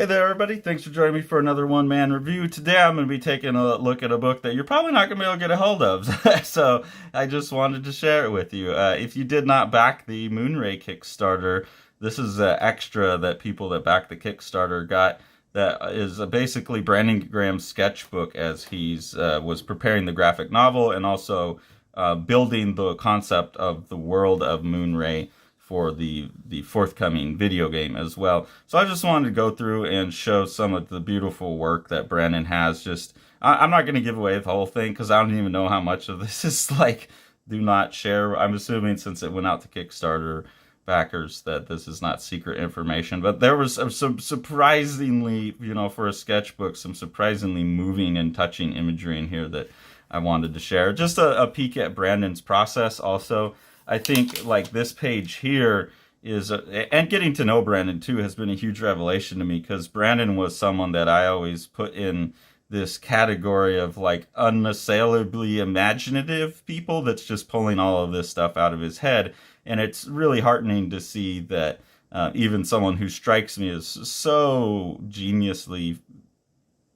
Hey there, everybody. Thanks for joining me for another one-man review. Today I'm going to be taking a look at a book that you're probably not going to be able to get a hold of. So I just wanted to share it with you. If you did not back the Moonray Kickstarter, this is an extra that people that backed the Kickstarter got. That is basically Brandon Graham's sketchbook as he's was preparing the graphic novel and also building the concept of the world of Moonray for the forthcoming video game as well. So I just wanted to go through and show some of the beautiful work that Brandon has. I'm not going to give away the whole thing because I don't even know how much of this is like do not share. I'm assuming since it went out to Kickstarter backers that this is not secret information, but there was some surprisingly, for a sketchbook, some surprisingly moving and touching imagery in here that I wanted to share. Just a peek at Brandon's process also. I think like this page here is, and getting to know Brandon too has been a huge revelation to me because Brandon was someone that I always put in this category of like unassailably imaginative people that's just pulling all of this stuff out of his head. And it's really heartening to see that even someone who strikes me as so geniusly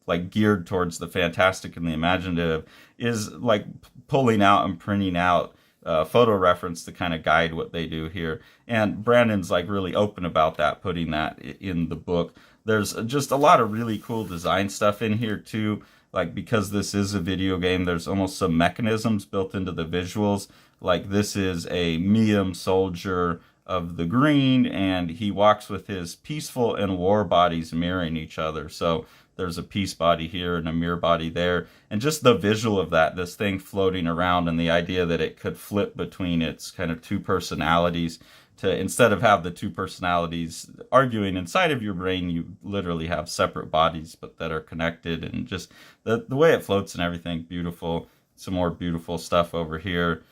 like geared towards the fantastic and the imaginative is like pulling out and printing out photo reference to kind of guide what they do here. And Brandon's like really open about that, putting that in the book. There's just a lot of really cool design stuff in here too. Like because this is a video game, there's almost some mechanisms built into the visuals. Like this is a Mium soldier of the green and he walks with his peaceful and war bodies mirroring each other. So there's a peace body here and a mirror body there. And just the visual of that, this thing floating around and the idea that it could flip between its kind of two personalities to, instead of have the two personalities arguing inside of your brain, you literally have separate bodies, but that are connected. And just the way it floats and everything, beautiful. Some more beautiful stuff over here.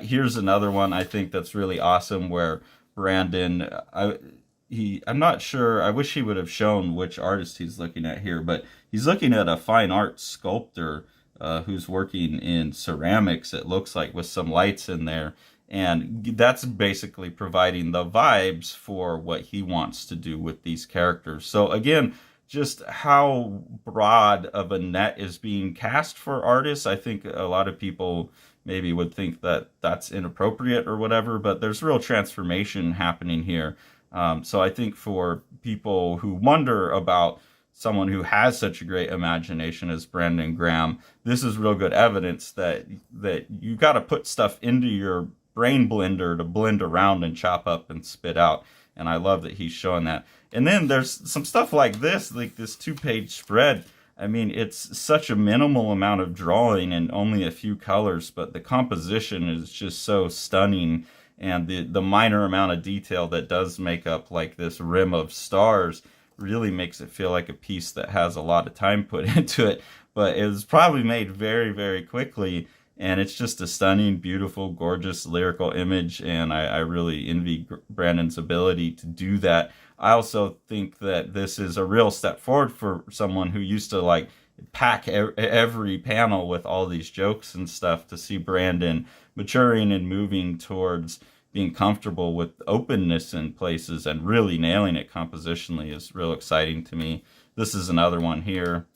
Here's another one I think that's really awesome where Brandon, I'm not sure, I wish he would have shown which artist he's looking at here, but he's looking at a fine art sculptor who's working in ceramics, it looks like, with some lights in there. And that's basically providing the vibes for what he wants to do with these characters. So again, just how broad of a net is being cast for artists. I think a lot of people maybe would think that that's inappropriate or whatever, but there's real transformation happening here. So I think for people who wonder about someone who has such a great imagination as Brandon Graham, this is real good evidence that you got to put stuff into your brain blender to blend around and chop up and spit out. And I love that he's showing that. And then there's some stuff like this 2-page spread. I mean, it's such a minimal amount of drawing and only a few colors, but the composition is just so stunning. And the minor amount of detail that does make up like this rim of stars really makes it feel like a piece that has a lot of time put into it. But it was probably made very, very quickly. And it's just a stunning, beautiful, gorgeous lyrical image. And I really envy Brandon's ability to do that. I also think that this is a real step forward for someone who used to like pack every panel with all these jokes and stuff. To see Brandon maturing and moving towards being comfortable with openness in places and really nailing it compositionally is real exciting to me. This is another one here.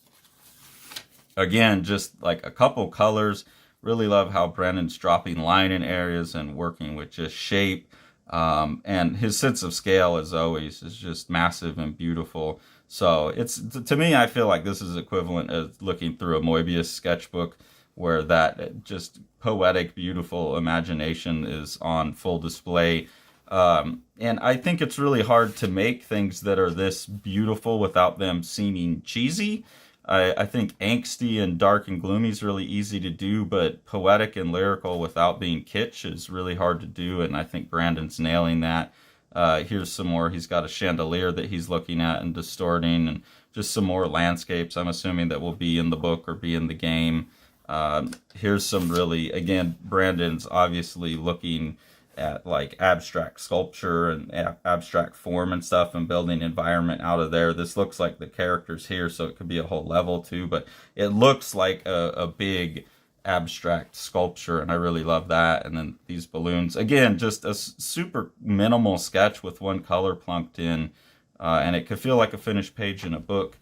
Again, just like a couple colors. Really love how Brandon's dropping line in areas and working with just shape. And his sense of scale, as always, is just massive and beautiful. So it's, to me, I feel like this is equivalent of looking through a Moebius sketchbook where that just poetic, beautiful imagination is on full display. And I think it's really hard to make things that are this beautiful without them seeming cheesy. I think angsty and dark and gloomy is really easy to do, but poetic and lyrical without being kitsch is really hard to do, and I think Brandon's nailing that. Here's some more. He's got a chandelier that he's looking at and distorting, and just some more landscapes, I'm assuming, that will be in the book or be in the game. Here's some really, again, Brandon's obviously looking at like abstract sculpture and abstract form and stuff and building environment out of there. This looks like the characters here, so it could be a whole level too, but it looks like a big abstract sculpture, and I really love that. And then these balloons, again, just a super minimal sketch with one color plunked in. and it could feel like a finished page in a book.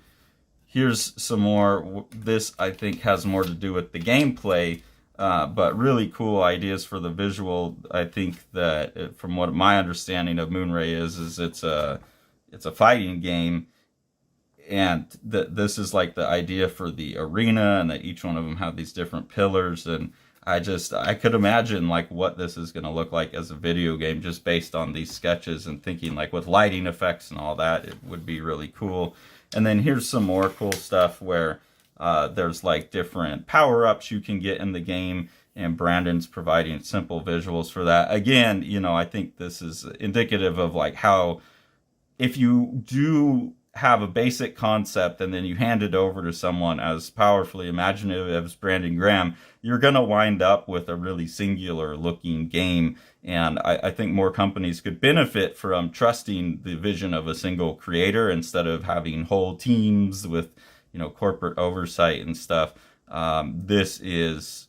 Here's some more. This, I think, has more to do with the gameplay, but really cool ideas for the visual. I think that, from what my understanding of Moonray is it's a fighting game, and this is like the idea for the arena, and that each one of them have these different pillars, and I could imagine like what this is going to look like as a video game just based on these sketches, and thinking like with lighting effects and all that, it would be really cool. And then here's some more cool stuff where there's like different power-ups you can get in the game, and Brandon's providing simple visuals for that. Again, you know, I think this is indicative of like how, if you do have a basic concept and then you hand it over to someone as powerfully imaginative as Brandon Graham, you're going to wind up with a really singular looking game. And I think more companies could benefit from trusting the vision of a single creator instead of having whole teams with, you know, corporate oversight and stuff. This is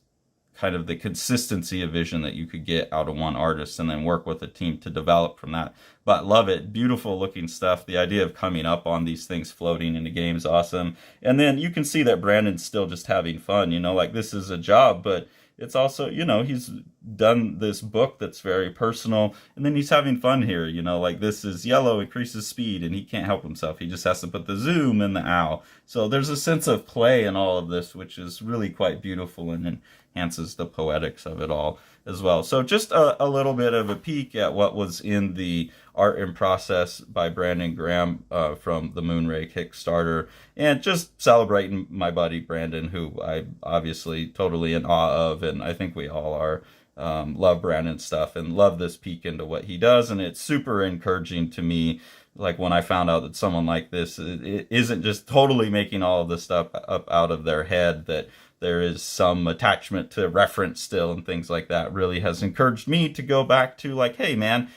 kind of the consistency of vision that you could get out of one artist, and then work with a team to develop from that. But love it. Beautiful looking stuff. The idea of coming up on these things floating in the game is awesome. And then you can see that Brandon's still just having fun, you know, like this is a job, but it's also, you know, he's done this book that's very personal, and then he's having fun here, you know, like this is yellow, increases speed, and he can't help himself. He just has to put the zoom in the owl. So there's a sense of play in all of this, which is really quite beautiful and enhances the poetics of it all as well. So just a little bit of a peek at what was in the art in process by Brandon Graham from the Moonray Kickstarter, and just celebrating my buddy Brandon, who I'm obviously totally in awe of, and I think we all are. Love Brandon's stuff and love this peek into what he does, and it's super encouraging to me, like when I found out that someone like this it isn't just totally making all of this stuff up out of their head, that there is some attachment to reference still and things like that, really has encouraged me to go back to like, hey man,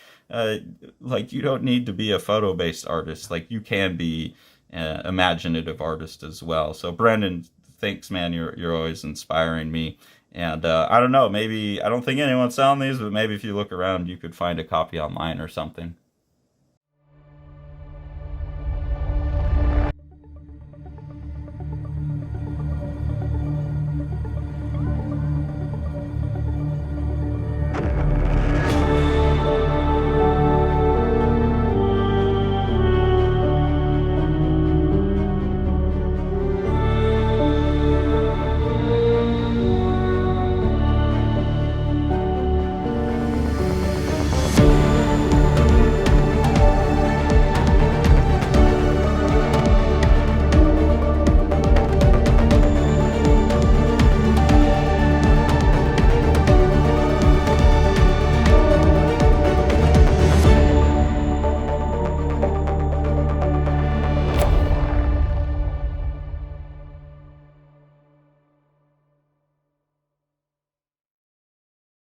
like you don't need to be a photo-based artist, like you can be an imaginative artist as well. So Brandon, thanks man, you're always inspiring me. And I don't know, maybe, I don't think anyone's selling these, but maybe if you look around, you could find a copy online or something.